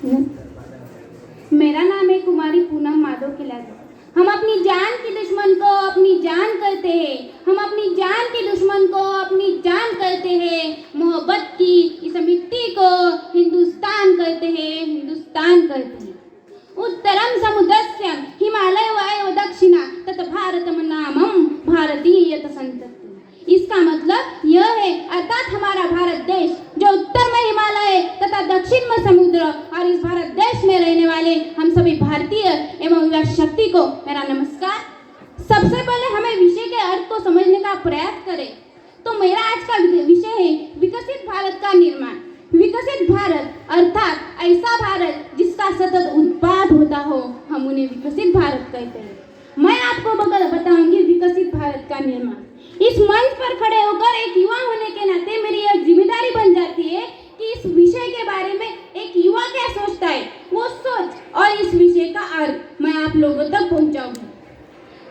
मेरा नाम है कुमारी पूनम माधव खिलारी। हम अपनी जान की दुश्मन को अपनी जान करते हैं। हम अपनी जान की दुश्मन को अपनी जान करते हैं। मोहब्बत की इस मिट्टी को हिंदुस्तान करते हैं, हिंदुस्तान करते हैं। उत्तरम समुद्रस्य हिमालय वायु दक्षिणा तत् भारतम नामम भारतीयत संतति। इसका मतलब यह है, अर्थात हमारा भारत देश जो उत्तर में हिमालय तथा दक्षिण में समुद्र और इस भारत देश में रहने वाले हम सभी भारतीय एवं युवा शक्ति को मेरा नमस्कार। सबसे पहले हमें विषय के अर्थ को समझने का प्रयास करें तो मेरा आज का विषय है विकसित भारत का निर्माण। विकसित भारत अर्थात ऐसा भारत जिसका सतत उत्पाद होता हो, हम उन्हें विकसित भारत कहते हैं। मैं आपको बताऊंगी विकसित भारत का निर्माण। इस मंच पर खड़े होकर एक युवा होने के नाते मेरी यह जिम्मेदारी बन जाती है कि इस विषय के बारे में एक युवा क्या सोचता है, वो सोच और इस विषय का अर्थ मैं आप लोगों तक पहुंचाऊंगी।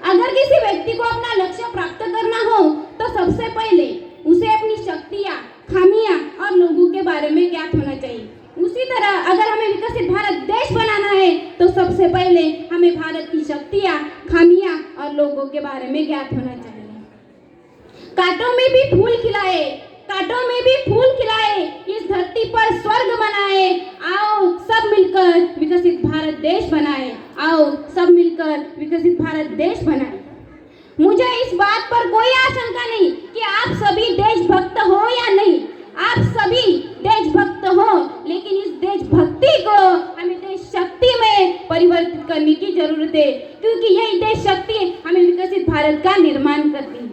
अगर किसी व्यक्ति को अपना लक्ष्य प्राप्त करना हो तो सबसे पहले उसे अपनी शक्तियाँ, खामियाँ और लोगों के बारे में ज्ञात होना चाहिए। उसी तरह अगर हमें विकसित भारत देश बनाना है तो सबसे पहले हमें भारत की शक्तियाँ, खामियाँ और लोगों के बारे में ज्ञात होना चाहिए। कांटों में भी फूल खिलाए, कांटों में भी फूल खिलाए, इस धरती पर स्वर्ग बनाए। आओ सब मिलकर विकसित भारत देश बनाए। आओ सब मिलकर विकसित भारत देश बनाए। मुझे इस बात पर कोई आशंका नहीं कि आप सभी देशभक्त हो या नहीं। आप सभी देशभक्त हो, लेकिन इस देशभक्ति को हमें देश शक्ति में परिवर्तित करने की जरूरत है, क्योंकि यही देश शक्ति हमें विकसित भारत का निर्माण करती है।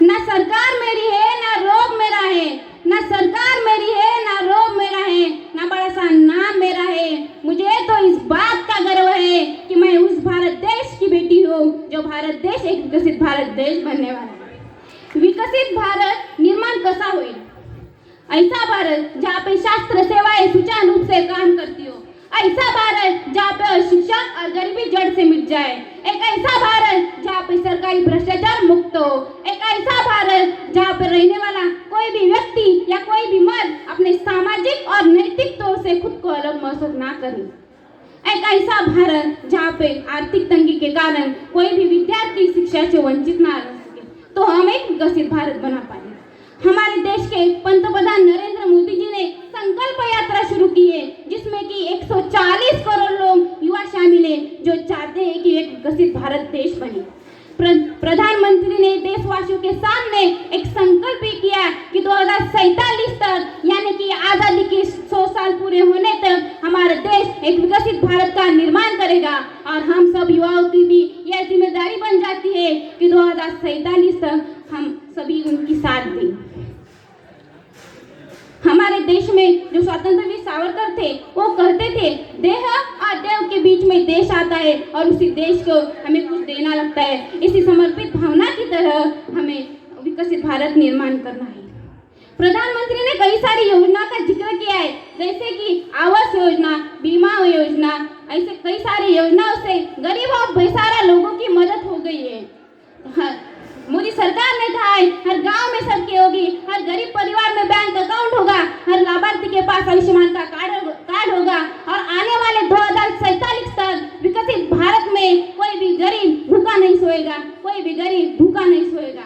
ना सरकार मेरी है ना रोब मेरा है, ना सरकार मेरी है ना रोब मेरा है, ना बड़ा सा नाम मेरा है। मुझे तो इस बात का गर्व है कि मैं उस भारत देश की बेटी हूँ जो भारत देश एक विकसित भारत देश बनने वाला है। विकसित भारत निर्माण कैसा होगा? ऐसा भारत जहाँ पे शास्त्र सेवाएं सुचारू रूप से काम करती हो। ऐसा भारत जहाँ पे अशिक्षा और गरीबी जड़ से मिट जाए। एक ऐसा भारत जहाँ पे सरकारी भ्रष्टाचार मुक्त हो। एक ऐसा भारत जहाँ पे रहने वाला कोई भी व्यक्ति या कोई भी मर्द अपने सामाजिक और नैतिक तौर से खुद को अलग महसूस ना करे। एक ऐसा भारत जहाँ पे आर्थिक तंगी के कारण कोई भी विद्यार्थी शिक्षा से वंचित ना रह सके, तो हम एक विकसित भारत बना पाए। हमारे देश के पंतप्रधान नरेंद्र मोदी जी ने संकल्प यात्रा शुरू की है, जिसमें कि 140 करोड़ लोग युवा शामिल हैं जो चाहते हैं कि एक विकसित भारत देश बने। प्रधानमंत्री ने देशवासियों के सामने एक संकल्प किया कि 2047 तक, यानी कि आजादी के 100 साल पूरे होने तक हमारा देश एक विकसित भारत का निर्माण करेगा। और हम सब युवाओं की भी यह जिम्मेदारी बन जाती है कि 2047 तक हम सभी उनकी साथ दें। हमारे देश में जो स्वतंत्र वीर सावरकर थे, वो कहते थे देह और देव के बीच में देश आता है और उसी देश को हमें कुछ देना लगता है। इसी समर्पित भावना की तरह हमें विकसित भारत निर्माण करना है। प्रधानमंत्री ने कई सारी योजना का जिक्र किया है, जैसे कि आवास योजना, बीमा योजना, ऐसे कई सारी योजनाओं से गरीब और बेसहारा लोगों की मदद हो गई है। मोदी सरकार ने कहा है हर गांव में सड़कें होगी, हर गरीब परिवार में बैंक अकाउंट होगा, हर लाभार्थी के पास आयुष्मान का कार्ड होगा और आने वाले 2047 तक विकसित भारत में कोई भी गरीब भूखा नहीं सोएगा, कोई भी गरीब भूखा नहीं सोएगा।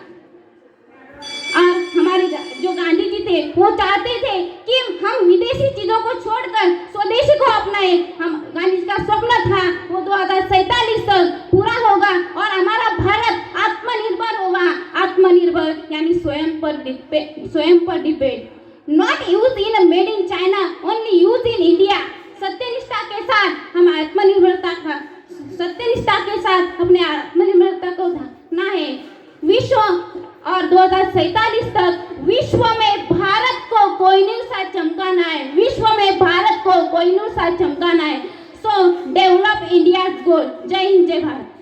और हमारे जो गांधी जी थे, वो चाहते थे कि हम विदेशी चीजों को छोड़कर स्वदेशी को अपनाएं। हम गांधी जी का स्वप्न था वो 2047 तक पूरा होगा और हमारा भारत आत्मनिर्भर होगा। आत्मनिर्भर यानी स्वयं पर depend, not use in made in China, only use in India. सत्यनिष्ठा के साथ हम सत्यनिष्ठा के साथ अपने आत्मनिर्भरता को ढकना है। विश्व और 2047 तक विश्व में भारत को कोहिनूर सा चमकाना है। विश्व में भारत को कोहिनूर सा चमकाना है। सो डेवलप इंडिया गोल। जय हिंद, जय भारत।